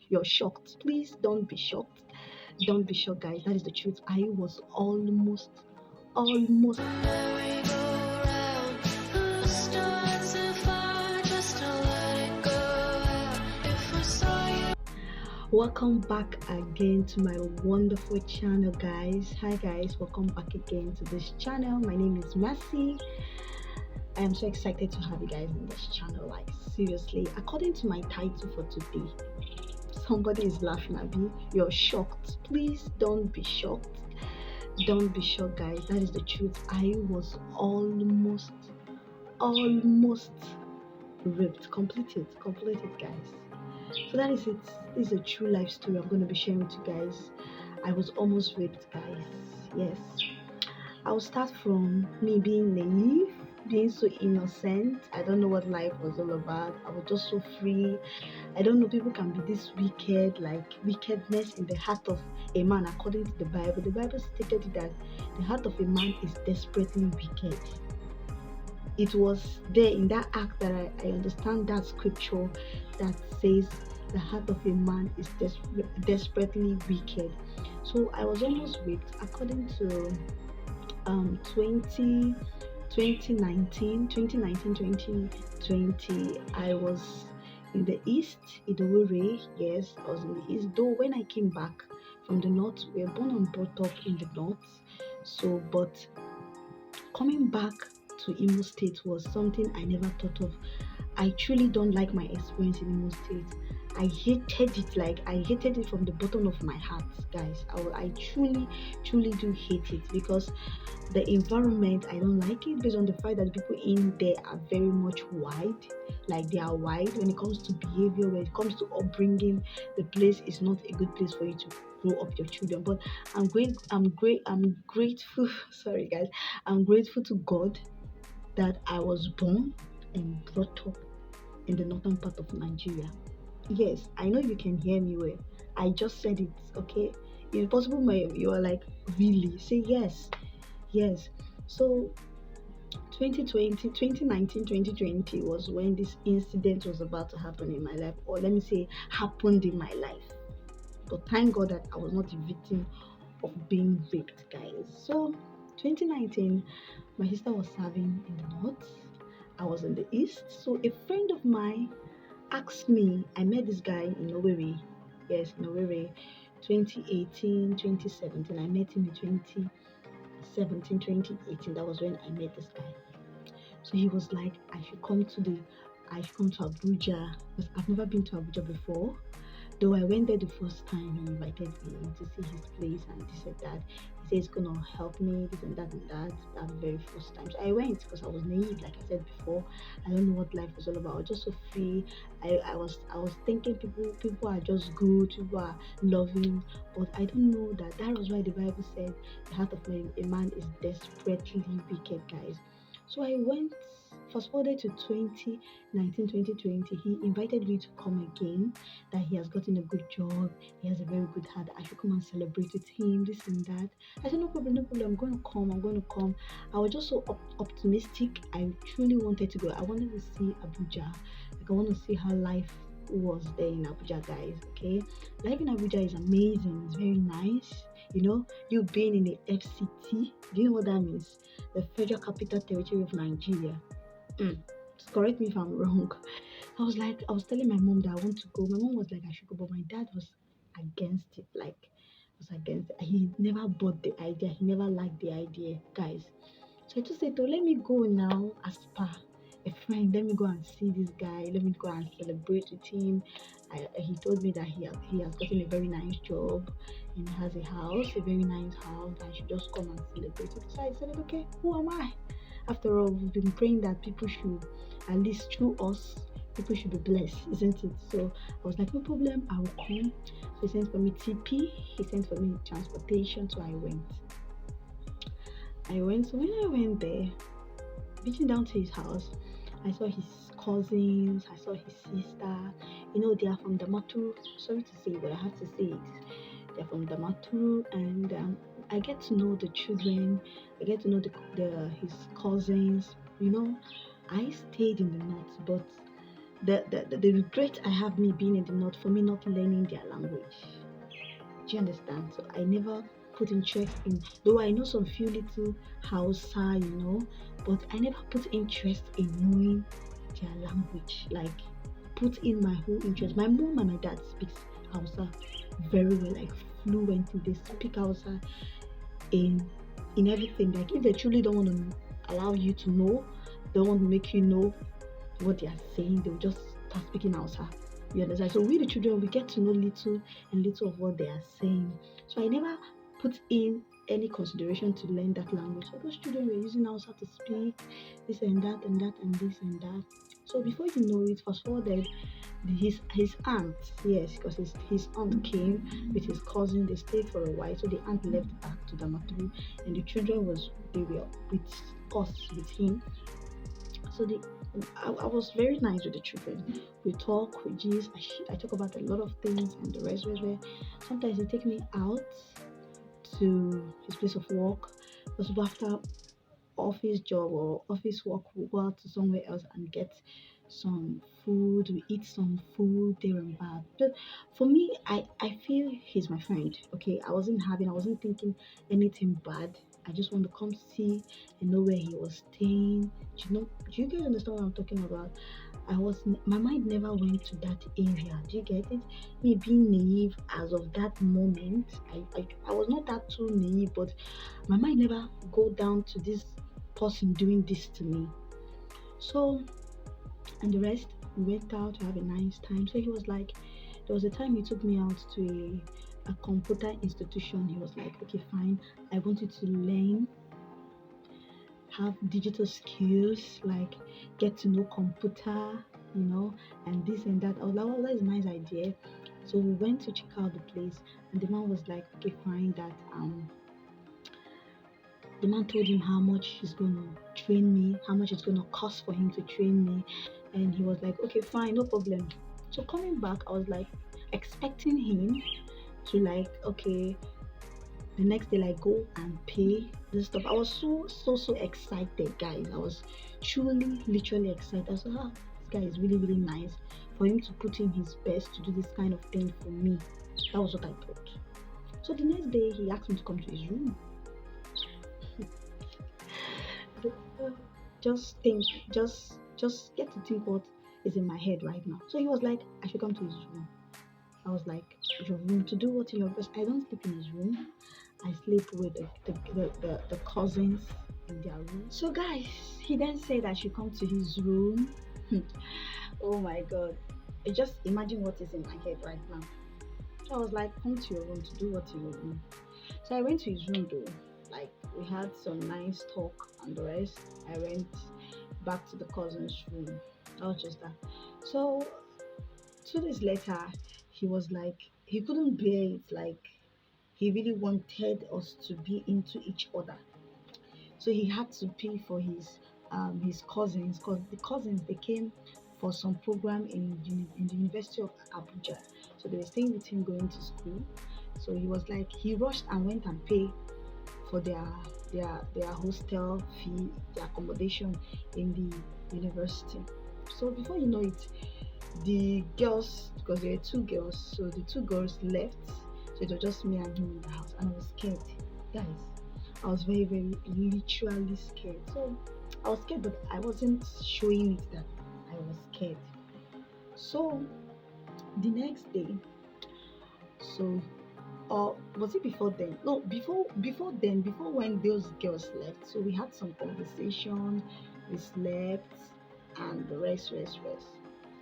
you're shocked. Please don't be shocked. Don't be shocked, guys. That is the truth. I was almost. Welcome back again to my wonderful channel, guys. Hi guys, welcome back again to this channel. My name is Mercy. I am so excited to have you guys in this channel. Like, seriously, according to my title for today, somebody is laughing at me. You're shocked. Please don't be shocked. Don't be shocked, guys. That is the truth. I was almost raped. Completed, guys. So that is it. This is a true life story I'm going to be sharing with you guys. I was almost raped, guys. Yes. I'll start from me being naive, being so innocent. I don't know what life was all about. I was just so free. I don't know, people can be this wicked, like wickedness in the heart of a man according to the Bible. The Bible stated that the heart of a man is desperately wicked. It was there in that act that I understand that scripture that says the heart of a man is desperately wicked. So I was almost raped according to 2019, 2020. I was in the east, in the Owerri. Yes, I was in the east. Though when I came back from the north, we were born and brought up in the north. So, but coming back to Imo State was something I never thought of. I truly don't like my experience in Imo State. I hated it, like I hated it from the bottom of my heart, guys. I truly do hate it because the environment, I don't like it based on the fact that the people in there are very much wide. Like they are wide when it comes to behavior, when it comes to upbringing. The place is not a good place for you to grow up your children. But I'm grateful. Sorry, guys. I'm grateful to God that I was born and brought up in the northern part of Nigeria. Yes, I know you can hear me well. I just said it, okay? If possible, you are like, really? Say yes. Yes. So 2020 was when this incident was about to happen in my life, or let me say, happened in my life. But thank God that I was not a victim of being raped, guys. So 2019, my sister was serving in the north. I was in the east. So a friend of mine asked me, I met this guy in Owerri. Yes, in Owerri, 2018, 2017. I met him in 2017, 2018. That was when I met this guy. So he was like, I should come to Abuja because I've never been to Abuja before. Though I went there the first time, he invited me to see his place and this and that. He said he's gonna help me, this and that that very first time. So I went because I was naive, like I said before. I don't know what life was all about. I was just so free. I was thinking people are just good, people are loving, but I don't know that was why the Bible said the heart of a man is desperately wicked, guys. So I went, fast forwarded to 2019, 2020. He invited me to come again, that he has gotten a good job, he has a very good heart, I should come and celebrate with him, this and that. I said, no problem, no problem, I'm going to come. I was just so optimistic. I truly wanted to go. I wanted to see Abuja. Like, I want to see how life was there in Abuja, guys. Okay, life in Abuja is amazing, it's very nice. You know, you being in the FCT, do you know what that means? The Federal Capital Territory of Nigeria. Correct me if I'm wrong. I was telling my mom that I want to go. My mom was like, I should go, but my dad was against it. Like, was against it. He never bought the idea. He never liked the idea, guys. So I just said, oh, let me go now as per a friend. Let me go and see this guy. Let me go and celebrate with him. He told me that he has gotten a very nice job and has a house, a very nice house. I should just come and celebrate it. So I said, okay, who am I? After all, we've been praying that people should, at least through us, people should be blessed, isn't it? So I was like, no problem, I will come. So he sent for me TP, he sent for me transportation, so I went. So when I went there, reaching down to his house, I saw his cousins, I saw his sister. You know, they are from Damaturu. Sorry to say, but I have to say it. They're from Damaturu, and I get to know the children. I get to know his cousins. You know, I stayed in the north, but the regret I have me being in the north for me not learning their language. Do you understand? So I never put interest in, though I know some few little Hausa, but I never put interest in knowing their language. Like put in my whole interest. My mom and my dad speaks Hausa very well, like fluently. They speak Hausa in everything. Like if they truly don't want to allow you to know, they don't want to make you know what they are saying, they'll just start speaking Hausa. You understand? So we the children we get to know little and little of what they are saying. So I never put in any consideration to learn that language. So those children were using Hausa to speak this and that and that and this and that. So before you know it, fast forwarded, his aunt, yes, because his aunt came with his cousin. They stayed for a while, so the aunt left back to Damaturu, and the children they were with us with him. So I was very nice with the children. We talk, we gist. I talk about a lot of things and the rest. Sometimes they take me out to his place of work. Because after office job or office work, we go out to somewhere else and get some food. We eat some food there and back. But for me, I feel he's my friend. Okay, I wasn't thinking anything bad. I just want to come see and know where he was staying. Do you guys understand what I'm talking about? My mind never went to that area. Do you get it? Me being naive as of that moment, I was not that too naive, but my mind never go down to this person doing this to me. So, and the rest, we went out to have a nice time. So he was like, there was a time he took me out to a computer institution. He was like, okay, fine, I want you to learn, have digital skills, like get to know computer, and this and that. I was like, oh, that's a nice idea. So we went to check out the place, and the man was like, okay, fine, that the man told him how much he's going to train me, how much it's going to cost for him to train me. And he was like, okay, fine, no problem. So coming back, I was like expecting him to like, okay, the next day, like go and pay this stuff. I was so excited, guys. I was truly, literally excited. I was like, this guy is really, really nice. For him to put in his best to do this kind of thing for me. That was what I thought. So the next day, he asked me to come to his room. Just think, just get to think what is in my head right now. So he was like, I should come to his room. I was like, your room to do what in your best? I don't sleep in his room. I sleep with the cousins in their room. So guys, he then said I should come to his room. Oh my god. I just imagine what is in my head right now. So I was like, come to your room to do what in your room. So I went to his room though. Like we had some nice talk and the rest. I went back to the cousin's room. That was just that. So 2 days later, he was like, he couldn't bear it. Like he really wanted us to be into each other. So he had to pay for his cousins, because the cousins they came for some program in the University of Abuja. So they were staying with him going to school. So he was like, he rushed and went and paid for their hostel fee, their accommodation in the university. So before you know it, the girls, because there were two girls, so the two girls left. So it was just me and him in the house, and I was scared, guys. I was very, very literally scared. So I was scared, but I wasn't showing it that I was scared. So the next day, so or was it before then? No, before then, before when those girls left. So we had some conversation, we slept, and the rest.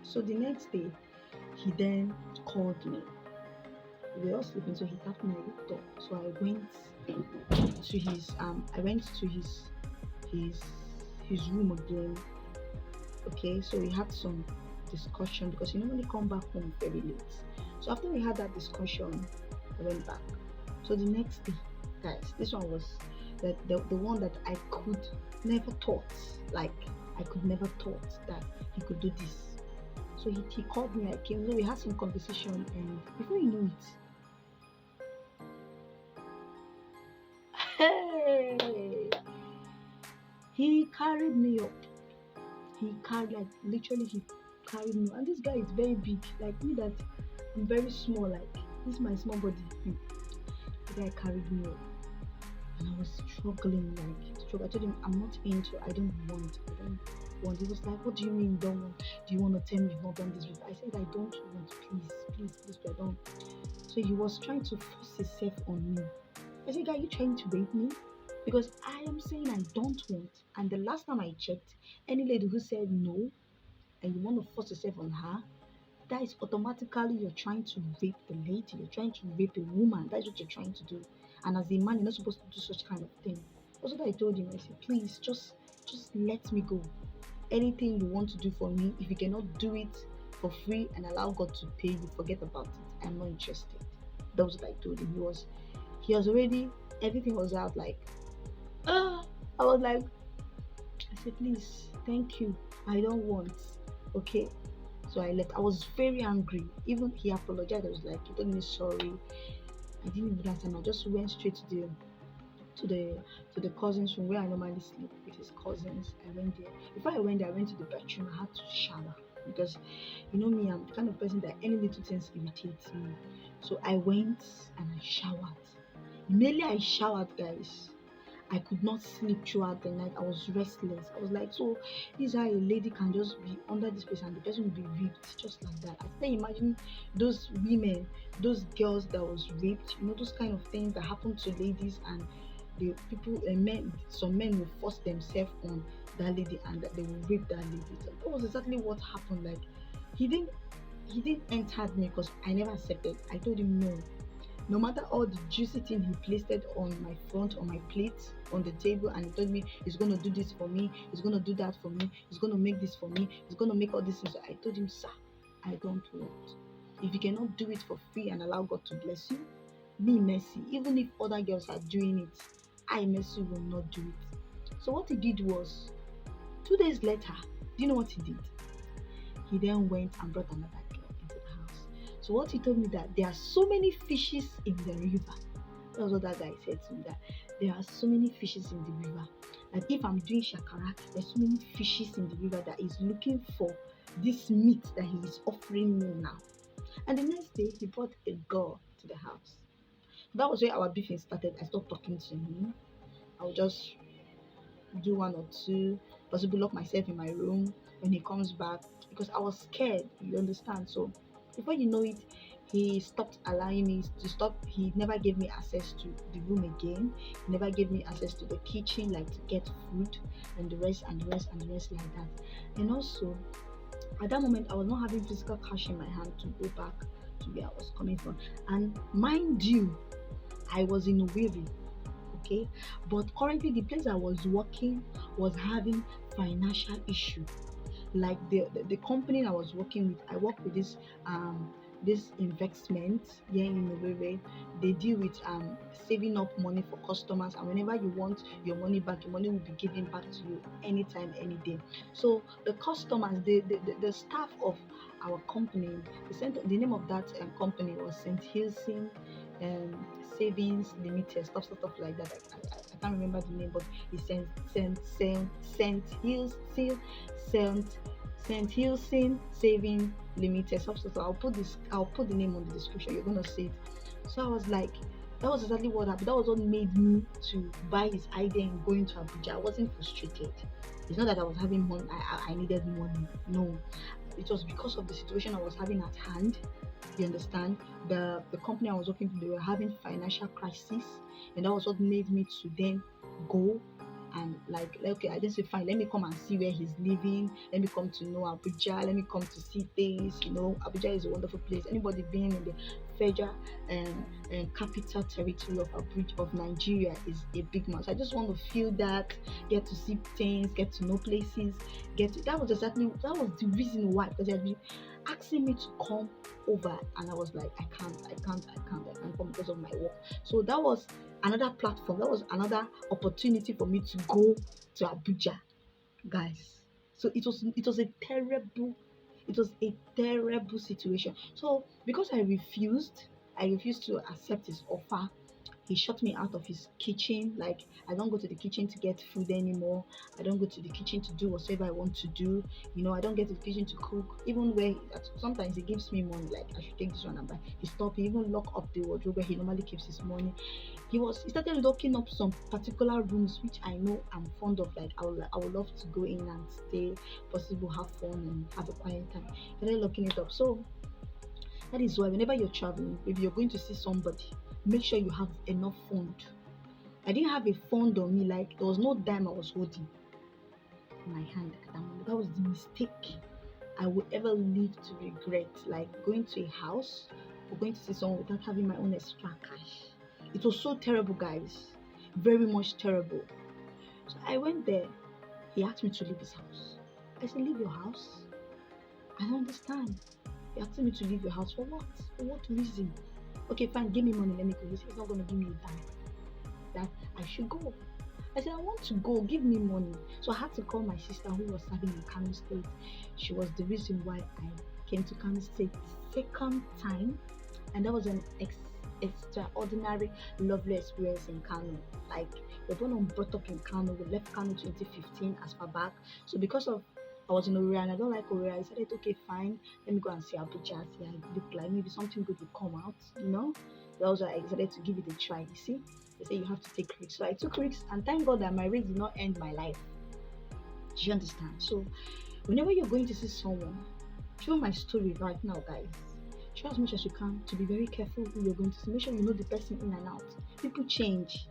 So the next day, he then called me. We were all sleeping, so he tapped me. I looked up. So I went to his his room again. Okay, so we had some discussion because he normally come back home very late. So after we had that discussion, I went back. So the next day, guys, this one was the one that I could never thought, like I could never thought that he could do this. So he called me, I came, so we had some conversation, and before you know it, hey, he carried me up. He carried, like literally, he carried me, and this guy is very big, like me that I'm very small, like this is my small body. The guy carried me up, and I was struggling, like struggle. I told him I'm not into, I don't want. He was like, what do you mean you don't want? Do you want to tell me you've not done this before? I said I don't want, please, I don't. So he was trying to force himself on me. I said, are you trying to rape me? Because I am saying I don't want. And the last time I checked, any lady who said no and you want to force yourself on her, that is automatically you're trying to rape the lady. You're trying to rape a woman. That's what you're trying to do. And as a man, you're not supposed to do such kind of thing. That's what I told him. I said, please, just let me go. Anything you want to do for me, if you cannot do it for free and allow God to pay you, forget about it. I'm not interested. That was what I told him. He was already, everything was out, like, ah, I was like, I said, please, thank you. I don't want. Okay. So I left. I was very angry. Even he apologized. I was like, he told me sorry. I didn't even that time. I just went straight to the to the cousins room where I normally sleep with his cousins. I went there. Before I went there, I went to the bedroom. I had to shower because you know me, I'm the kind of person that any little things irritates me. So I went and I showered. Immediately I showered, guys. I could not sleep throughout the night. I was restless. I was like, so this is how a lady can just be under this place and the person will be raped just like that. I still imagine those women, those girls that was raped, those kind of things that happen to ladies, and the people, men, some men will force themselves on that lady and that they will rape that lady. So that was exactly what happened. Like he didn't he didn't enter me because I never accepted. I told him no. No matter all the juicy thing he placed it on my front, on my plate, on the table, and he told me he's gonna do this for me, he's gonna do that for me, he's gonna make this for me, he's gonna make all these things. I told him, sir, I don't want. If you cannot do it for free and allow God to bless you, me Mercy, even if other girls are doing it, I Mercy will not do it. So what he did was 2 days later, do you know what he did? He then went and brought another girl into the house. So what he told me that there are so many fishes in the river. That was what that guy said to me, that there are so many fishes in the river. That if I'm doing shakara, there's so many fishes in the river that is looking for this meat that he is offering me now. And the next day he brought a girl to the house. That was where our beefing started. I stopped talking to him. I would just do one or two, possibly lock myself in my room when he comes back because I was scared, you understand? So before you know it, he stopped allowing me to stop. He never gave me access to the room again. He never gave me access to the kitchen, like to get food and the rest and the rest and the rest like that. And also at that moment I was not having physical cash in my hand to go back to where I was coming from. And mind you, I was in a weary, okay, but currently the place I was working was having financial issue. Like the company I was working with, I work with this investment here in Owerri. They deal with saving up money for customers, and whenever you want your money back, your money will be given back to you anytime, any day. So the customers, the staff of our company, the name of that company was St. Hilson um, Savings Limited, stuff like that. I can't remember the name, but it's Saint Saint Hilson Saving Limited, stuff. I'll put the name on the description. You're gonna see it. So I was like, that was exactly what happened. That was what made me to buy his idea in going to Abuja. I wasn't frustrated. It's not that I was having money. I needed money. No, it was because of the situation I was having at hand. You understand? The company I was working for, they were having financial crisis, and that was what made me to then go and like okay, I just say fine, let me come and see where he's living, let me come to know Abuja, let me come to see things. Abuja is a wonderful place. Anybody being in the federal capital territory of Abuja, of Nigeria, is a big man. So I just want to feel that, get to see things, get to know places, that was the reason why, because they had been asking me to come over, and I was like, I can't come because of my work. So that was another platform, that was another opportunity for me to go to Abuja, guys. So it was a terrible situation. So because I refused to accept his offer, he shut me out of his kitchen. Like, I don't go to the kitchen to get food anymore. I don't go to the kitchen to do whatever I want to do. I don't get to the kitchen to cook. Even where sometimes he gives me money, like I should take this one and buy. He stopped. He even lock up the wardrobe where he normally keeps his money. He started locking up some particular rooms which I know I'm fond of. Like, I would love to go in and stay, possible have fun and have a quiet time. He started locking it up. So that is why whenever you're traveling, if you're going to see somebody, make sure you have enough fund. I didn't have a fund on me, like there was no dime I was holding in my hand at that moment. That was the mistake I would ever live to regret. Like going to a house or going to see someone without having my own extra cash. It was so terrible, guys. Very much terrible. So I went there. He asked me to leave his house. I said, leave your house? I don't understand. He asked me to leave your house for what? For what reason? Okay, fine, give me money, let me go. He said he's not gonna give me a dime. That I should go. I said, I want to go, give me money. So I had to call my sister who was serving in Kano State. She was the reason why I came to Kano State second time, and that was an extraordinary, lovely experience in Kano. Like, we're born and brought up in Kano. We left Kano 2015 as far back. So because of I was in Oria and I don't like Oria, I said, okay, fine, let me go and see Abuja, see how it look like. Maybe something good will come out. That was why I decided to give it a try. You see, they say you have to take risks. So I took risks, and thank God that my risk did not end my life. Do you understand? So whenever you're going to see someone, through my story right now, guys, try as much as you can to be very careful who you're going to see. Make sure you know the person in and out. People change,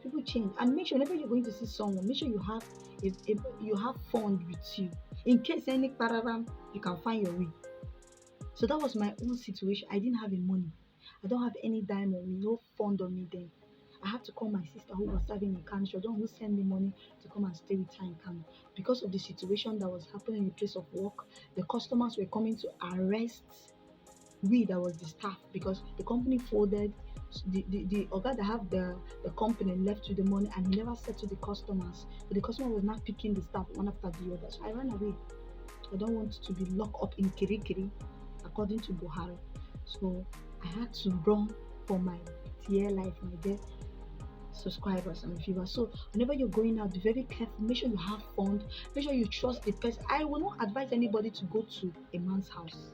and make sure whenever you're going to see someone, make sure you have if you have fund with you, in case any pararam, you can find your way. So that was my own situation. I didn't have any money. I don't have any dime on me, no fund on me then. I had to call my sister who was serving in Kano. She was the one who sent me money to come and stay with her in Kano. Because of the situation that was happening in the place of work, the customers were coming to arrest that was the staff, because the company folded. The organ that have the company left with the money, and he never settled the customers. So the customer was not picking the staff one after the other. So I ran away. I don't want to be locked up in Kirikiri, according to Buhari. So I had to run for my dear life, my dear subscribers and viewers. So whenever you're going out, be very careful. Make sure you have fun. Make sure you trust the person. I will not advise anybody to go to a man's house.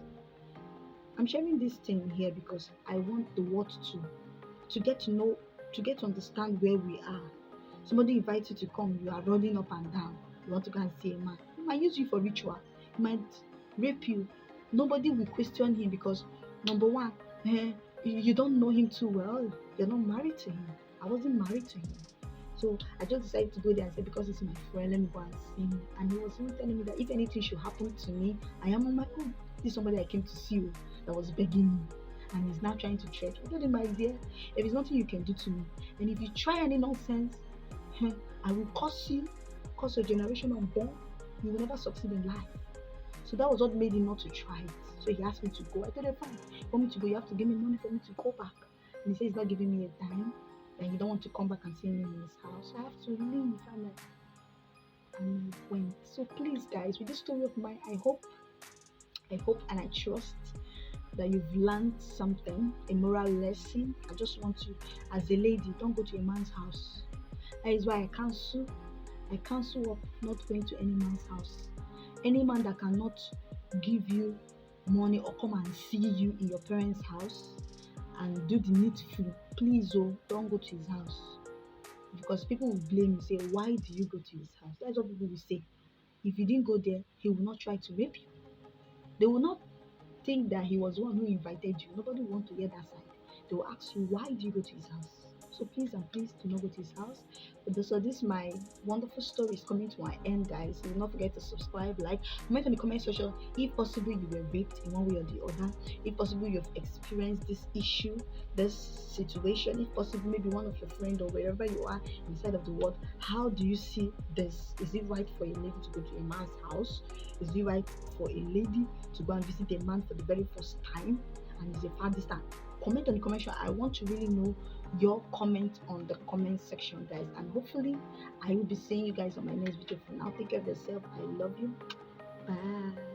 I'm sharing this thing here because I want the world to get to know, to get to understand where we are. Somebody invites you to come, you are running up and down. You want to go and see a man. He might use you for ritual. He might rape you. Nobody will question him because, number one, you don't know him too well. You're not married to him. I wasn't married to him. So I just decided to go there and say, because it's my friend, let me go and see him. And he was even telling me that if anything should happen to me, I am on my own. This is somebody I came to see you that was begging me, and he's now trying to threat. I told him, my dear, if there's nothing you can do to me, and if you try any nonsense, I will curse you, curse your generation unborn. You will never succeed in life. So that was what made him not to try it. So he asked me to go. I told him, fine. For me to go, you have to give me money for me to go back. And he said he's not giving me a dime, and he don't want to come back and see me in his house. So I have to leave. And I went. So please, guys, with this story of mine, I hope and I trust that you've learned something, a moral lesson. I just want you, as a lady, don't go to a man's house. That is why I cancel up not going to any man's house. Any man that cannot give you money or come and see you in your parents' house and do the needful, please don't go to his house. Because people will blame you, say, why do you go to his house? That's what people will say. If you didn't go there, he will not try to rape you. They will not think that he was the one who invited you. Nobody will want to hear that side. They will ask you, why do you go to his house? So please and please do not go to his house. So this my wonderful story is coming to an end, guys. Do not forget to subscribe, like, comment in the comment section. If possible, you were raped in one way or the other. If possible, you've experienced this issue, this situation. If possible, maybe one of your friends or wherever you are inside of the world. How do you see this? Is it right for a lady to go to a man's house? Is it right for a lady to go and visit a man for the very first time? And is a far distance? Comment on the comment section. I want to really know your comment on the comment section, guys, and hopefully I will be seeing you guys on my next video. For now, take care of yourself. I love you. Bye.